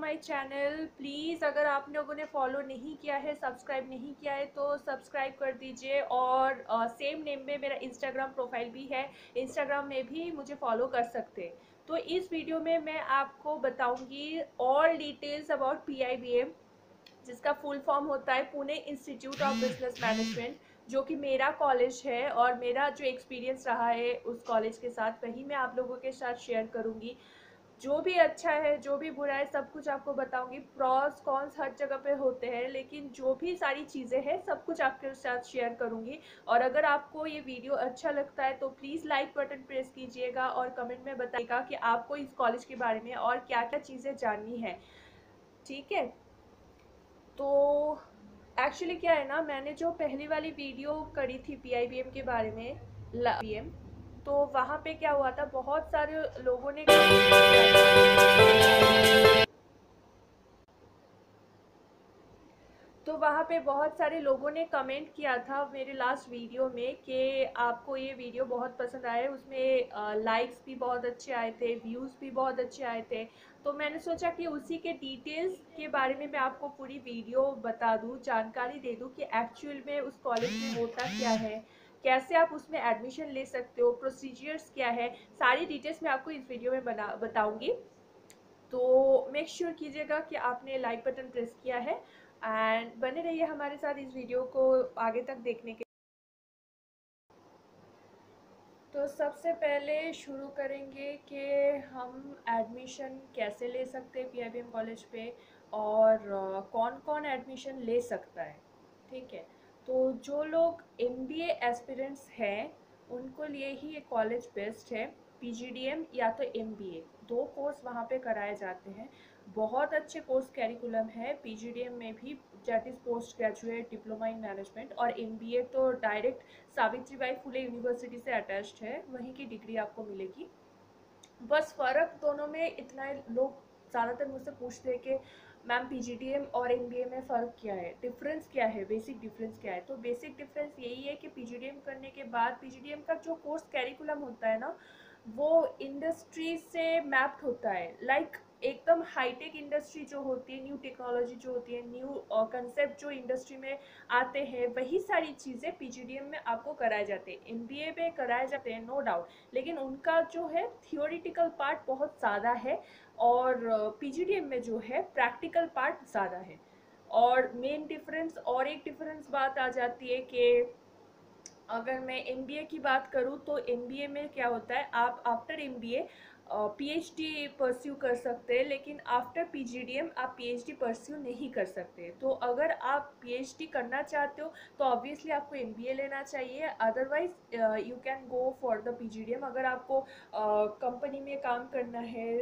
My channel. Please अगर आप लोगों ने फॉलो नहीं किया है, सब्सक्राइब नहीं किया है तो सब्सक्राइब कर दीजिए। और सेम नेम में मेरा इंस्टाग्राम प्रोफाइल भी है, इंस्टाग्राम में भी मुझे फॉलो कर सकते हैं। तो इस वीडियो में मैं आपको बताऊंगी ऑल डिटेल्स अबाउट PIBM, जिसका फुल फॉर्म होता है Pune institute of business management, जो कि मेरा कॉलेज है। और मेरा जो एक्सपीरियंस रहा है उस कॉलेज के साथ, वही मैं आप लोगों के साथ शेयर करूंगी। जो भी अच्छा है, जो भी बुरा है, सब कुछ आपको बताऊंगी। प्रॉस कॉन्स हर जगह पे होते हैं, लेकिन जो भी सारी चीज़ें हैं सब कुछ आपके साथ शेयर करूंगी। और अगर आपको ये वीडियो अच्छा लगता है तो प्लीज़ लाइक बटन प्रेस कीजिएगा और कमेंट में बताइएगा कि आपको इस कॉलेज के बारे में और क्या क्या चीज़ें जाननी है। ठीक है, तो एक्चुअली क्या है ना, मैंने जो पहली वाली वीडियो करी थी PIBM के बारे में, PIBM, तो वहाँ पे क्या हुआ था, बहुत सारे लोगों ने तो वहाँ पे बहुत सारे लोगों ने कमेंट किया था मेरे लास्ट वीडियो में कि आपको ये वीडियो बहुत पसंद आया। उसमें लाइक्स भी बहुत अच्छे आए थे, व्यूज़ भी बहुत अच्छे आए थे। तो मैंने सोचा कि उसी के डिटेल्स के बारे में मैं आपको पूरी वीडियो बता दूँ, जानकारी दे दूँ कि एक्चुअल में उस कॉलेज में होता क्या है, कैसे आप उसमें एडमिशन ले सकते हो, प्रोसीजर्स क्या है, सारी डिटेल्स मैं आपको इस वीडियो में बताऊँगी। तो मेक श्योर कीजिएगा कि आपने लाइक बटन प्रेस किया है एंड बने रहिए हमारे साथ इस वीडियो को आगे तक देखने के। तो सबसे पहले शुरू करेंगे कि हम एडमिशन कैसे ले सकते हैं PIBM कॉलेज पे, और कौन कौन एडमिशन ले सकता है। ठीक है, तो जो लोग MBA एस्पिरेंट्स हैं उनको लिए ही ये कॉलेज बेस्ट है। PGDM या तो MBA, दो कोर्स वहाँ पे कराए जाते हैं। बहुत अच्छे कोर्स कैरिकुलम है PGDM में भी, that is post graduate diploma in management. और MBA तो डायरेक्ट सावित्रीबाई फुले यूनिवर्सिटी से अटैच्ड है, वहीं की डिग्री आपको मिलेगी। बस फ़र्क दोनों में इतना है, लोग ज़्यादातर मुझसे पूछते हैं कि मैम PGDM और MBA में फ़र्क क्या है, डिफरेंस क्या है, बेसिक डिफरेंस क्या है। तो बेसिक डिफरेंस यही है कि PGDM करने के बाद PGDM का जो कोर्स कैरिकुलम होता है ना, वो इंडस्ट्री से मैप्ड होता है। लाइक एकदम हाईटेक इंडस्ट्री जो होती है, न्यू टेक्नोलॉजी जो होती है, न्यू कंसेप्ट जो इंडस्ट्री में आते हैं, वही सारी चीज़ें PGDM में आपको कराए जाते हैं। MBA में कराए जाते हैं, नो डाउट, लेकिन उनका जो है थियोरिटिकल पार्ट बहुत ज़्यादा है और PGDM में जो है प्रैक्टिकल पार्ट ज़्यादा है। और मेन डिफरेंस, और एक डिफरेंस बात आ जाती है कि अगर मैं MBA की बात करूँ तो MBA में क्या होता है, आप आफ्टर MBA PhD परस्यू कर सकते हैं, लेकिन आफ्टर PGDM आप PhD परस्यू नहीं कर सकते। तो अगर आप PhD करना चाहते हो तो ऑब्वियसली आपको MBA लेना चाहिए, otherwise you can go for the PGDM। अगर आपको कंपनी में काम करना है,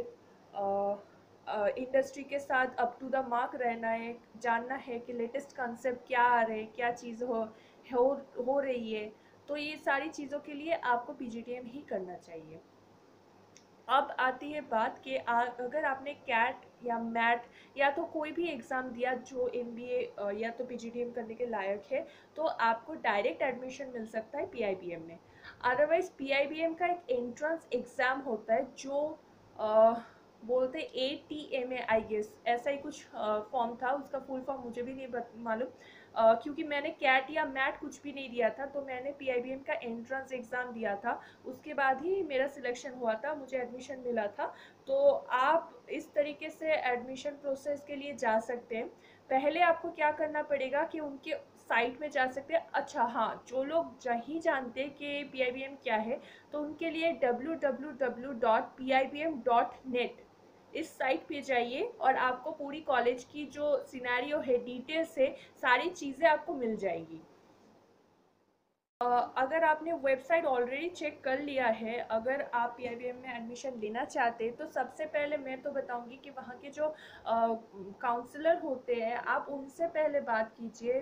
इंडस्ट्री के साथ अप टू द मार्क रहना है, जानना है कि लेटेस्ट कंसेप्ट क्या आ रहे हैं, क्या चीज़ हो हो रही है, तो ये सारी चीज़ों के लिए आपको PGDM ही करना चाहिए। अब आती है बात कि अगर आपने कैट या मैट या तो कोई भी एग्ज़ाम दिया जो MBA या तो PGDM करने के लायक है, तो आपको डायरेक्ट एडमिशन मिल सकता है PIBM में। अदरवाइज PIBM का एक एंट्रेंस एग्ज़ाम होता है जो बोलते ATMA, आई गेस ऐसा ही कुछ फॉर्म था, उसका फुल फॉर्म मुझे भी नहीं मालूम, क्योंकि मैंने कैट या मैट कुछ भी नहीं दिया था, तो मैंने PIBM का एंट्रेंस एग्ज़ाम दिया था। उसके बाद ही मेरा सिलेक्शन हुआ था, मुझे एडमिशन मिला था। तो आप इस तरीके से एडमिशन प्रोसेस के लिए जा सकते हैं। पहले आपको क्या करना पड़ेगा कि उनके साइट में जा सकते हैं। अच्छा हाँ, जो लोग नहीं जानते कि PIBM क्या है, तो उनके लिए www.pibm.net इस साइट पे जाइए और आपको पूरी कॉलेज की जो सिनेरियो है, डिटेल्स है, सारी चीज़ें आपको मिल जाएगी। अगर आपने वेबसाइट ऑलरेडी चेक कर लिया है, अगर आप PIBM में एडमिशन लेना चाहते हैं, तो सबसे पहले मैं तो बताऊंगी कि वहाँ के जो काउंसलर होते हैं, आप उनसे पहले बात कीजिए।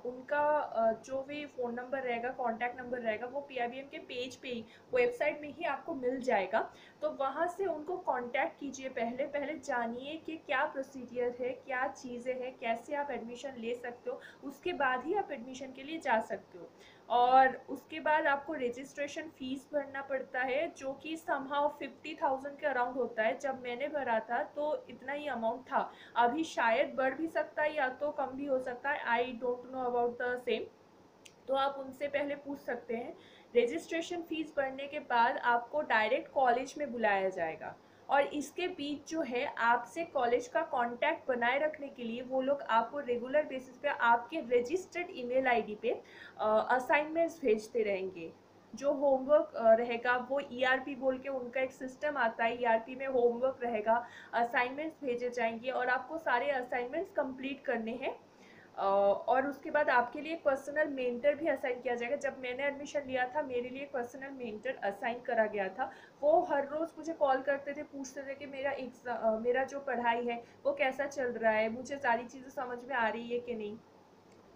उनका जो भी फ़ोन नंबर रहेगा, कॉन्टैक्ट नंबर रहेगा, वो PIBM के पेज पे ही, वेबसाइट में ही आपको मिल जाएगा। तो वहाँ से उनको कॉन्टैक्ट कीजिए, पहले पहले जानिए कि क्या प्रोसीजर है, क्या चीज़ें हैं, कैसे आप एडमिशन ले सकते हो, उसके बाद ही आप एडमिशन के लिए जा सकते हो। और उसके बाद आपको रजिस्ट्रेशन फीस भरना पड़ता है, जो कि समहाउ 50,000 के अराउंड होता है। जब मैंने भरा था तो इतना ही अमाउंट था, अभी शायद बढ़ भी सकता है या तो कम भी हो सकता है, I don't know about the same. तो आप उनसे पहले पूछ सकते हैं। रजिस्ट्रेशन फीस भरने के बाद आपको डायरेक्ट कॉलेज में बुलाया जाएगा, और इसके बीच जो है आपसे कॉलेज का कांटेक्ट बनाए रखने के लिए वो लोग आपको रेगुलर बेसिस पे आपके रजिस्टर्ड ईमेल आईडी पे असाइनमेंट्स भेजते रहेंगे। जो होमवर्क रहेगा वो ईआरपी बोल के उनका एक सिस्टम आता है, ईआरपी में होमवर्क रहेगा, असाइनमेंट्स भेजे जाएंगे और आपको सारे असाइनमेंट्स कंप्लीट करने हैं। और उसके बाद आपके लिए पर्सनल मेंटर भी असाइन किया जाएगा। जब मैंने एडमिशन लिया था मेरे लिए पर्सनल मेंटर असाइन करा गया था। वो हर रोज़ मुझे कॉल करते थे, पूछते थे कि मेरा जो पढ़ाई है वो कैसा चल रहा है, मुझे सारी चीज़ें समझ में आ रही है कि नहीं।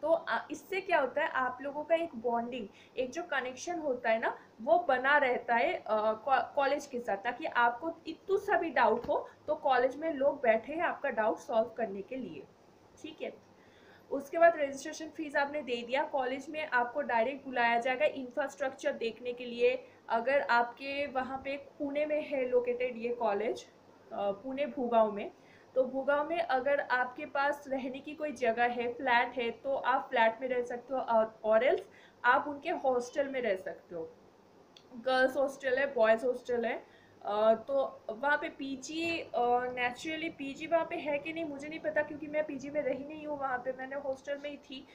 तो इससे क्या होता है, आप लोगों का एक बॉन्डिंग, एक जो कनेक्शन होता है ना, वो बना रहता है कॉलेज के साथ, ताकि आपको इतना सा भी डाउट हो तो कॉलेज में लोग बैठे हैं आपका डाउट सॉल्व करने के लिए। ठीक है। उसके बाद रजिस्ट्रेशन फीस आपने दे दिया, कॉलेज में आपको डायरेक्ट बुलाया जाएगा इंफ्रास्ट्रक्चर देखने के लिए। अगर आपके वहाँ पे पुणे में है लोकेटेड ये कॉलेज, पुणे भूगांव में, तो भूगांव में अगर आपके पास रहने की कोई जगह है, फ्लैट है, तो आप फ्लैट में रह सकते हो, और एल्स आप उनके हॉस्टल में रह सकते हो। गर्ल्स हॉस्टल है, बॉयज़ हॉस्टल है। तो वहाँ पे पीजी, नेचुरली पीजी वहाँ पे है कि नहीं मुझे नहीं पता, क्योंकि मैं पीजी में रही नहीं हूँ वहाँ पे, मैंने हॉस्टल में ही थी।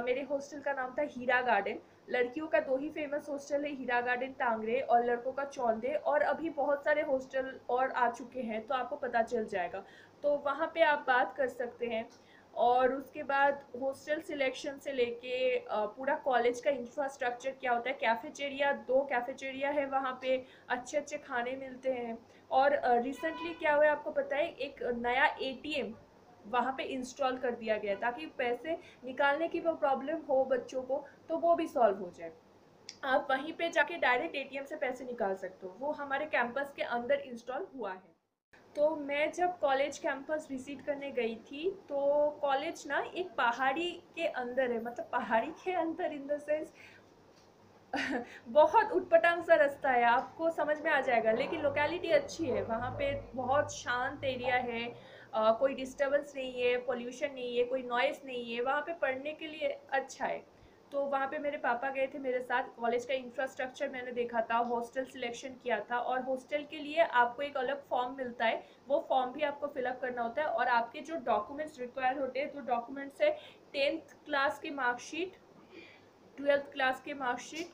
मेरे हॉस्टल का नाम था हीरा गार्डन। लड़कियों का दो ही फेमस हॉस्टल है, हीरा गार्डन टांगरे, और लड़कों का चौंदे, और अभी बहुत सारे हॉस्टल और आ चुके हैं तो आपको पता चल जाएगा। तो वहाँ पे आप बात कर सकते हैं। और उसके बाद हॉस्टल सिलेक्शन से लेके पूरा कॉलेज का इंफ्रास्ट्रक्चर क्या होता है, कैफेटेरिया, 2 कैफेटेरिया है वहाँ पे, अच्छे अच्छे खाने मिलते हैं। और रिसेंटली क्या हुआ है आपको पता है, एक नया एटीएम वहाँ पे इंस्टॉल कर दिया गया है, ताकि पैसे निकालने की वो प्रॉब्लम हो बच्चों को तो वो भी सॉल्व हो जाए। आप वहीं पे जाके डायरेक्ट एटीएम से पैसे निकाल सकते हो, वो हमारे कैंपस के अंदर इंस्टॉल हुआ है। तो मैं जब कॉलेज कैंपस विजिट करने गई थी, तो कॉलेज ना एक पहाड़ी के अंदर है, मतलब पहाड़ी के अंदर इन द सेंस बहुत उटपटांग सा रास्ता है, आपको समझ में आ जाएगा, लेकिन लोकेलिटी अच्छी है वहाँ पे, बहुत शांत एरिया है। कोई डिस्टरबेंस नहीं है, पोल्यूशन नहीं है, कोई नॉइस नहीं है, वहाँ पे पढ़ने के लिए अच्छा है। तो वहाँ पे मेरे पापा गए थे मेरे साथ, कॉलेज का इंफ्रास्ट्रक्चर मैंने देखा था, हॉस्टल सिलेक्शन किया था, और हॉस्टल के लिए आपको एक अलग फॉर्म मिलता है, वो फॉर्म भी आपको फिलअप करना होता है। और आपके जो डॉक्यूमेंट्स रिक्वायर होते हैं, तो डॉक्यूमेंट्स है 10th क्लास की मार्कशीट, 12th क्लास की मार्कशीट,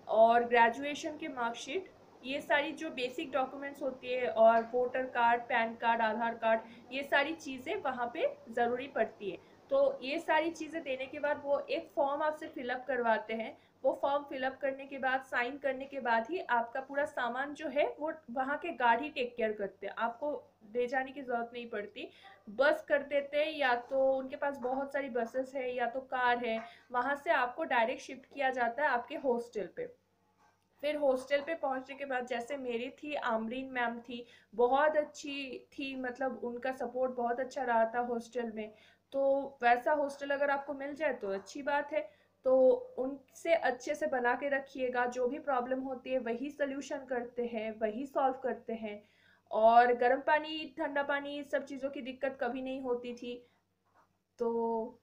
और ग्रेजुएशन की मार्कशीट, ये सारी जो बेसिक डॉक्यूमेंट्स होती है, और वोटर कार्ड, पैन कार्ड, आधार कार्ड, ये सारी चीज़ें वहाँ पे ज़रूरी पड़ती है। तो ये सारी चीज़ें देने के बाद वो एक फॉर्म आपसे फिलअप करवाते हैं। वो फॉर्म फिलअप करने के बाद, साइन करने के बाद ही आपका पूरा सामान जो है वो वहाँ के गार्ड ही टेक केयर करते हैं, आपको ले जाने की ज़रूरत नहीं पड़ती। बस कर देते हैं, या तो उनके पास बहुत सारी बसेस है या तो कार है, वहाँ से आपको डायरेक्ट शिफ्ट किया जाता है आपके हॉस्टल पे। फिर हॉस्टल पे पहुंचने के बाद, जैसे मेरी थी, आमरीन मैम थी, बहुत अच्छी थी, मतलब उनका सपोर्ट बहुत अच्छा रहा था हॉस्टल में। तो वैसा हॉस्टल अगर आपको मिल जाए तो अच्छी बात है। तो उनसे अच्छे से बना के रखिएगा, जो भी प्रॉब्लम होती है वही सल्यूशन करते हैं, वही सॉल्व करते हैं। और गर्म पानी, ठंडा पानी, सब चीज़ों की दिक्कत कभी नहीं होती थी। तो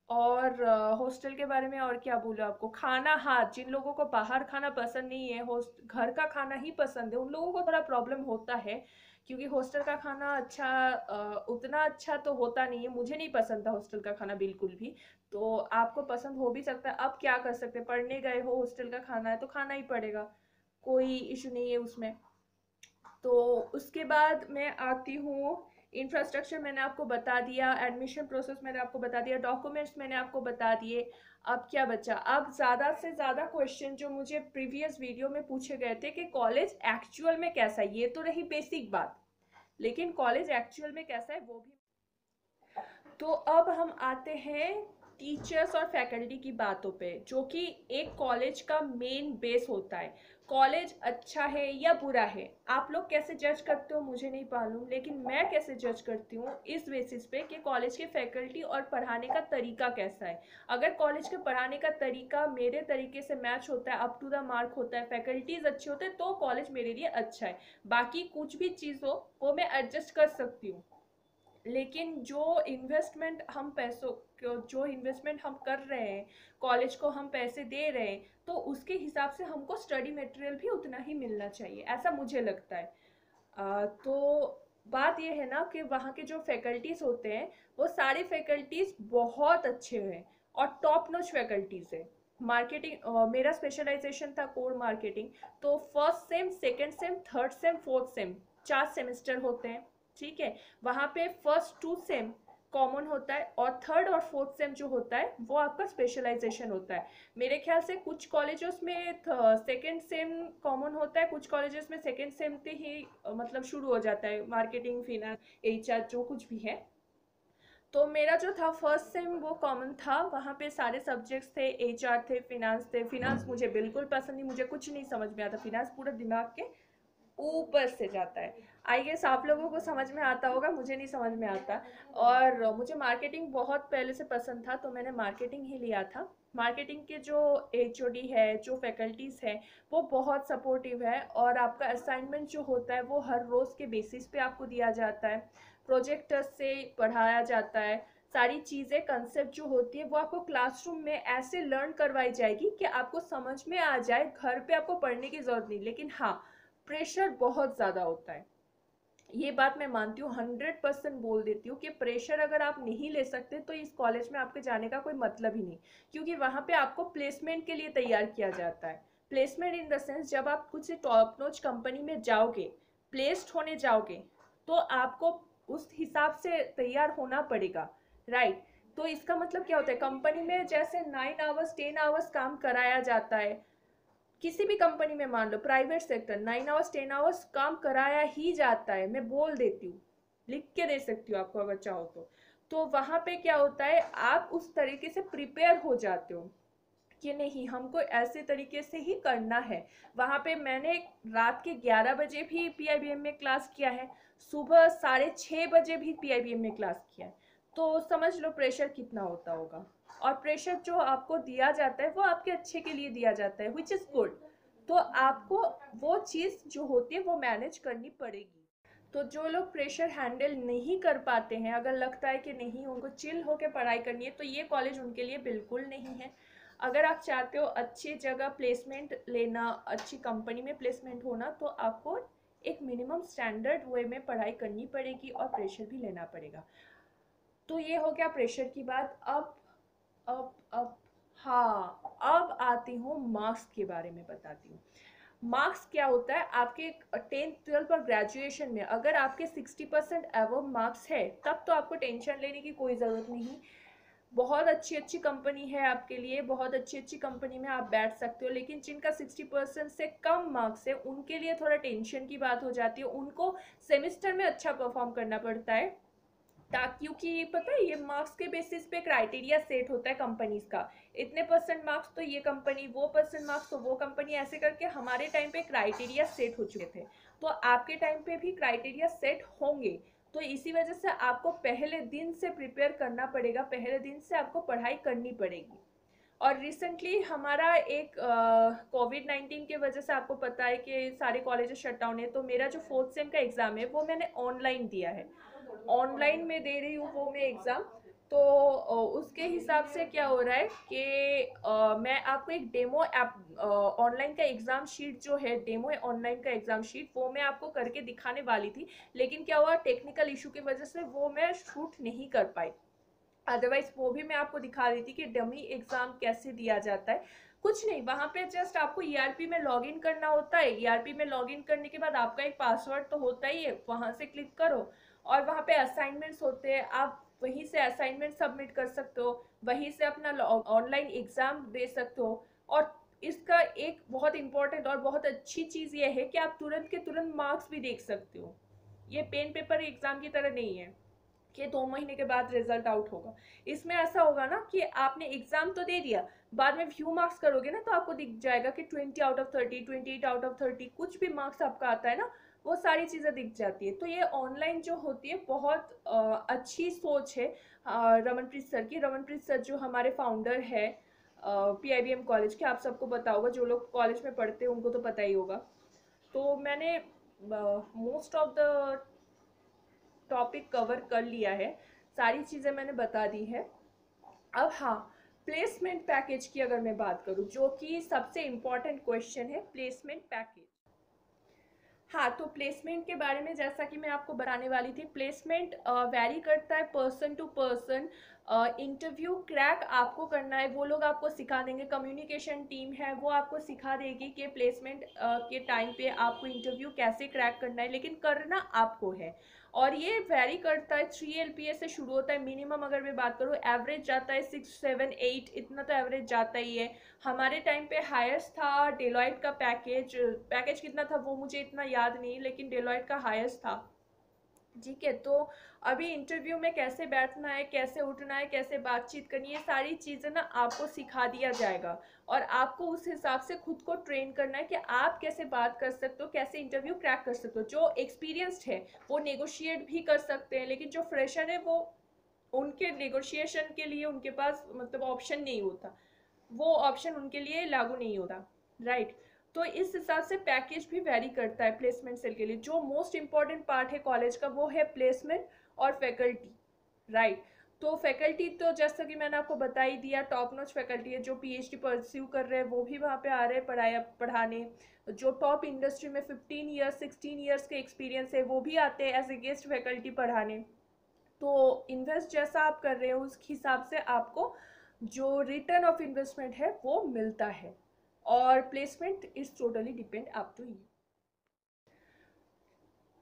और हॉस्टल के बारे में और क्या बोलूँ आपको, खाना, हाँ, जिन लोगों को बाहर खाना पसंद नहीं है, होस्ट घर का खाना ही पसंद है, उन लोगों को थोड़ा प्रॉब्लम होता है, क्योंकि हॉस्टल का खाना अच्छा, उतना अच्छा तो होता नहीं है। मुझे नहीं पसंद था हॉस्टल का खाना बिल्कुल भी। तो आपको पसंद हो भी सकता है, अब क्या कर सकते हैं, पढ़ने गए हो, हॉस्टल का खाना है तो खाना ही पड़ेगा, कोई इशू नहीं है उसमें। तो उसके बाद मैं आती हूँ, इंफ्रास्ट्रक्चर मैंने आपको बता दिया, एडमिशन प्रोसेस मैंने आपको बता दिया, डॉक्यूमेंट्स मैंने आपको बता दिए। अब क्या बचा, अब ज़्यादा से ज़्यादा क्वेश्चन जो मुझे प्रीवियस वीडियो में पूछे गए थे कि कॉलेज एक्चुअल में कैसा है, ये तो रही बेसिक बात, लेकिन कॉलेज एक्चुअल में कैसा है वो भी। तो अब हम आते हैं टीचर्स और फैकल्टी की बातों पे, जो कि एक कॉलेज का मेन बेस होता है। कॉलेज अच्छा है या बुरा है, आप लोग कैसे जज करते हो मुझे नहीं मालूम, लेकिन मैं कैसे जज करती हूँ इस बेसिस पे कि कॉलेज के फैकल्टी और पढ़ाने का तरीका कैसा है। अगर कॉलेज के पढ़ाने का तरीका मेरे तरीके से मैच होता है, अप टू द मार्क होता है, फैकल्टीज अच्छे होते हैं, तो कॉलेज मेरे लिए अच्छा है। बाकी कुछ भी चीज़ हो वो मैं एडजस्ट कर सकती हूँ, लेकिन जो इन्वेस्टमेंट हम कर रहे हैं, कॉलेज को हम पैसे दे रहे हैं, तो उसके हिसाब से हमको स्टडी मटेरियल भी उतना ही मिलना चाहिए, ऐसा मुझे लगता है। तो बात ये है ना कि वहाँ के जो फैकल्टीज होते हैं वो सारे फैकल्टीज बहुत अच्छे हैं और टॉप नॉच फैकल्टीज है। मार्केटिंग, मेरा स्पेशलाइजेशन था कोर मार्केटिंग, तो first sem, second same, third same, fourth same, 4 semester होते हैं। ठीक है, वहाँ पे फर्स्ट 2 सेम कॉमन होता है और थर्ड और फोर्थ सेम जो होता है वो आपका स्पेशलाइजेशन होता है। मेरे ख्याल से कुछ कॉलेजेस में सेकेंड सेम कॉमन होता है, कुछ कॉलेजेस में सेकेंड सेम से ही मतलब शुरू हो जाता है मार्केटिंग, फिनेंस, एचआर, जो कुछ भी है। तो मेरा जो था फर्स्ट सेम वो कॉमन था, वहाँ पे सारे सब्जेक्ट्स थे, एचआर थे, फिनांस थे। फिनांस मुझे बिल्कुल पसंद नहीं, मुझे कुछ नहीं समझ में आता, फिनांस पूरा दिमाग के ऊपर से जाता है। आई गेस आप लोगों को समझ में आता होगा, मुझे नहीं समझ में आता। और मुझे मार्केटिंग बहुत पहले से पसंद था, तो मैंने मार्केटिंग ही लिया था। मार्केटिंग के जो एचओडी है, जो फैकल्टीज है, वो बहुत सपोर्टिव है, और आपका असाइनमेंट जो होता है वो हर रोज़ के बेसिस पे आपको दिया जाता है, प्रोजेक्टर्स से पढ़ाया जाता है। सारी चीज़ें, कंसेप्ट जो होती है वो आपको क्लासरूम में ऐसे लर्न करवाई जाएगी कि आपको समझ में आ जाए, घर पे आपको पढ़ने की ज़रूरत नहीं। लेकिन हाँ, प्रेशर बहुत ज़्यादा होता है, ये बात मैं मानती हूँ, 100% बोल देती हूँ कि प्रेशर अगर आप नहीं ले सकते तो इस कॉलेज में आपके जाने का कोई मतलब ही नहीं। क्योंकि वहाँ पे आपको प्लेसमेंट के लिए तैयार किया जाता है। प्लेसमेंट इन द सेंस, जब आप कुछ टॉप नॉच कंपनी में जाओगे, प्लेस्ड होने जाओगे, तो आपको उस हिसाब से तैयार होना पड़ेगा, राइट। तो इसका मतलब क्या होता है, कंपनी में जैसे 9 आवर्स 10 आवर्स काम कराया जाता है, किसी भी कंपनी में मान लो प्राइवेट सेक्टर, 9 आवर्स 10 आवर्स काम कराया ही जाता है, मैं बोल देती हूँ, लिख के दे सकती हूँ आपको अगर चाहो तो वहां पे क्या होता है, आप उस तरीके से प्रिपेयर हो जाते हो कि नहीं, हमको ऐसे तरीके से ही करना है। वहां पे मैंने रात के 11 बजे भी पीआईबीएम में क्लास किया है, सुबह 6:30 बजे भी पीआईबीएम में क्लास किया है। तो समझ लो प्रेशर कितना होता होगा। और प्रेशर जो आपको दिया जाता है वो आपके अच्छे के लिए दिया जाता है, विच इज़ गुड। तो आपको वो चीज़ जो होती है वो मैनेज करनी पड़ेगी। तो जो लोग प्रेशर हैंडल नहीं कर पाते हैं, अगर लगता है कि नहीं उनको चिल होकर पढ़ाई करनी है, तो ये कॉलेज उनके लिए बिल्कुल नहीं है। अगर आप चाहते हो अच्छी जगह प्लेसमेंट लेना, अच्छी कंपनी में प्लेसमेंट होना, तो आपको एक मिनिमम स्टैंडर्ड वे में पढ़ाई करनी पड़ेगी और प्रेशर भी लेना पड़ेगा। तो ये हो गया प्रेशर की बात। अब हाँ, अब आती हूँ मार्क्स के बारे में बताती हूँ। मार्क्स क्या होता है, आपके 10th 12th और ग्रेजुएशन में अगर आपके 60% एवव मार्क्स है, तब तो आपको टेंशन लेने की कोई ज़रूरत नहीं। बहुत अच्छी अच्छी कंपनी है आपके लिए, बहुत अच्छी अच्छी कंपनी में आप बैठ सकते हो। लेकिन जिनका 60% से कम मार्क्स है, उनके लिए थोड़ा टेंशन की बात हो जाती है, उनको सेमिस्टर में अच्छा परफॉर्म करना पड़ता है। ताकि, क्योंकि पता है ये मार्क्स के बेसिस पे क्राइटेरिया सेट होता है कंपनीज का, इतने परसेंट मार्क्स तो ये कंपनी, वो परसेंट मार्क्स तो वो कंपनी, ऐसे करके हमारे टाइम पे क्राइटेरिया सेट हो चुके थे। तो आपके टाइम पे भी क्राइटेरिया सेट होंगे। तो इसी वजह से आपको पहले दिन से प्रिपेयर करना पड़ेगा, पहले दिन से आपको पढ़ाई करनी पड़ेगी। और रिसेंटली हमारा एक कोविड-19 की वजह से, आपको पता है कि सारे कॉलेजेस शट डाउन है, तो मेरा जो फोर्थ सेम का एग्ज़ाम है वो मैंने ऑनलाइन दिया है, ऑनलाइन में दे रही हूँ वो मैं एग्ज़ाम। तो उसके हिसाब से क्या हो रहा है कि मैं आपको एक डेमो ऐप, ऑनलाइन का एग्ज़ाम शीट जो है, डेमो ऑनलाइन का एग्ज़ाम शीट, वो मैं आपको करके दिखाने वाली थी। लेकिन क्या हुआ, टेक्निकल इशू की वजह से वो मैं शूट नहीं कर पाई। अदरवाइज वो भी मैं आपको दिखा रही थी कि डमी एग्जाम कैसे दिया जाता है। कुछ नहीं, वहां पे जस्ट आपको ईआरपी में लॉगिन करना होता है। ईआरपी में लॉगिन करने के बाद आपका एक पासवर्ड तो होता ही है, वहां से क्लिक करो और वहां पे असाइनमेंट्स होते हैं, आप वहीं से असाइनमेंट सबमिट कर सकते हो, वहीं से अपना ऑनलाइन एग्जाम दे सकते हो। और इसका एक बहुत इंपॉर्टेंट और बहुत अच्छी चीज़ ये है कि आप तुरंत के तुरंत मार्क्स भी देख सकते हो। ये पेन पेपर एग्जाम की तरह नहीं है कि 2 महीने के बाद रिजल्ट आउट होगा। इसमें ऐसा होगा ना कि आपने एग्जाम तो दे दिया, बाद में व्यू मार्क्स करोगे ना तो आपको दिख जाएगा कि 20 आउट ऑफ 30, 28 आउट ऑफ 30, कुछ भी मार्क्स आपका आता है ना, वो सारी चीज़ें दिख जाती है। तो ये ऑनलाइन जो होती है बहुत अच्छी सोच है रमनप्रीत सर की। रमनप्रीत सर जो हमारे फाउंडर है PIBM कॉलेज के, आप सबको पता होगा, जो लोग कॉलेज में पढ़ते हैं उनको तो पता ही होगा। तो मैंने most of the topic cover कर लिया है, सारी चीज़ें मैंने बता दी है। अब हाँ, प्लेसमेंट पैकेज की अगर मैं बात करूँ, जो कि सबसे इम्पॉर्टेंट क्वेश्चन है, प्लेसमेंट पैकेज। हाँ, तो प्लेसमेंट के बारे में जैसा कि मैं आपको बताने वाली थी, प्लेसमेंट वैरी करता है person to person. Interview crack आपको करना है, वो लोग आपको सिखा देंगे, कम्युनिकेशन टीम है वो आपको सिखा देगी कि प्लेसमेंट के टाइम पे आपको इंटरव्यू कैसे क्रैक करना है, लेकिन करना आपको है। और ये वैरी करता है, 3 LPA से शुरू होता है मिनिमम। अगर मैं बात करूँ, एवरेज जाता है 6, 7, 8, इतना तो एवरेज जाता ही है। हमारे टाइम पे हाईएस्ट था डेलॉयट का पैकेज। पैकेज कितना था वो मुझे इतना याद नहीं, लेकिन डेलॉयट का हाईएस्ट था। ठीक है, तो अभी इंटरव्यू में कैसे बैठना है, कैसे उठना है, कैसे बातचीत करनी है, सारी चीज़ें ना आपको सिखा दिया जाएगा। और आपको उस हिसाब से खुद को ट्रेन करना है कि आप कैसे बात कर सकते हो, कैसे इंटरव्यू क्रैक कर सकते हो। जो एक्सपीरियंस्ड है वो नेगोशिएट भी कर सकते हैं, लेकिन जो फ्रेशर है वो, उनके नेगोशिएशन के लिए उनके पास मतलब ऑप्शन नहीं होता, वो ऑप्शन उनके लिए लागू नहीं होता। राइट। तो इस हिसाब से पैकेज भी वेरी करता है प्लेसमेंट सेल के लिए। जो मोस्ट इंपॉर्टेंट पार्ट है कॉलेज का वो है प्लेसमेंट और फैकल्टी। राइट। तो फैकल्टी तो जैसा कि मैंने आपको बता ही दिया, टॉप नॉच फैकल्टी है। जो PhD परस्यू कर रहे हैं वो भी वहाँ पे आ रहे हैं पढ़ाने। जो टॉप इंडस्ट्री में 15 ईयर्स 16 ईयर्स के एक्सपीरियंस है वो भी आते हैं एज ए गेस्ट फैकल्टी पढ़ाने। तो इन्वेस्ट जैसा आप कर रहे हो उस हिसाब से आपको जो रिटर्न ऑफ इन्वेस्टमेंट है वो मिलता है। और placement is totally depend up to you.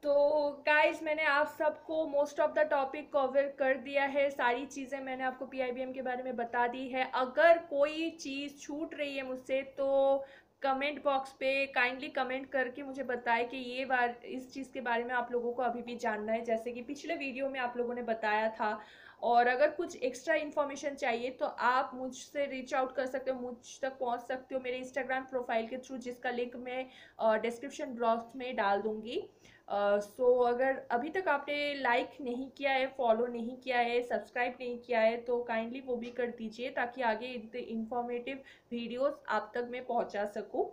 तो गाइज, मैंने आप सबको most of the topic cover कर दिया है, सारी चीज़ें मैंने आपको PIBM के बारे में बता दी है। अगर कोई चीज़ छूट रही है मुझसे तो कमेंट बॉक्स पे काइंडली कमेंट करके मुझे बताएं कि ये बार इस चीज़ के बारे में आप लोगों को अभी भी जानना है, जैसे कि पिछले वीडियो में आप लोगों ने बताया था। और अगर कुछ एक्स्ट्रा इन्फॉर्मेशन चाहिए तो आप मुझसे रीच आउट कर सकते हो, मुझ तक पहुंच सकते हो मेरे इंस्टाग्राम प्रोफाइल के थ्रू, जिसका लिंक मैं डिस्क्रिप्शन बॉक्स में डाल दूंगी। सो अगर अभी तक आपने लाइक नहीं किया है, फॉलो नहीं किया है, सब्सक्राइब नहीं किया है तो काइंडली वो भी कर दीजिए, ताकि आगे इंफॉर्मेटिव वीडियोस आप तक मैं पहुंचा सकूं।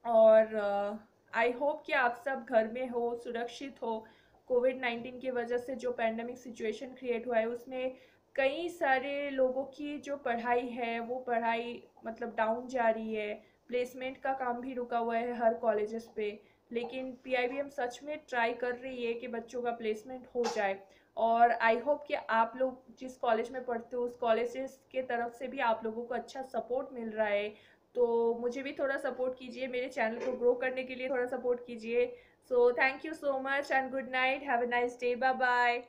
और आई होप कि आप सब घर में हो, सुरक्षित हो। कोविड-19 की वजह से जो पैंडमिक सिचुएशन क्रिएट हुआ है उसमें कई सारे लोगों की जो पढ़ाई है वो पढ़ाई मतलब डाउन जा रही है। प्लेसमेंट का काम भी रुका हुआ है हर कॉलेजेस पे। लेकिन PIBM सच में ट्राई कर रही है कि बच्चों का प्लेसमेंट हो जाए। और आई होप कि आप लोग जिस कॉलेज में पढ़ते हो उस कॉलेजेस के तरफ से भी आप लोगों को अच्छा सपोर्ट मिल रहा है। तो मुझे भी थोड़ा सपोर्ट कीजिए, मेरे चैनल को ग्रो करने के लिए थोड़ा सपोर्ट कीजिए। So thank you so much and good night, have a nice day, bye bye.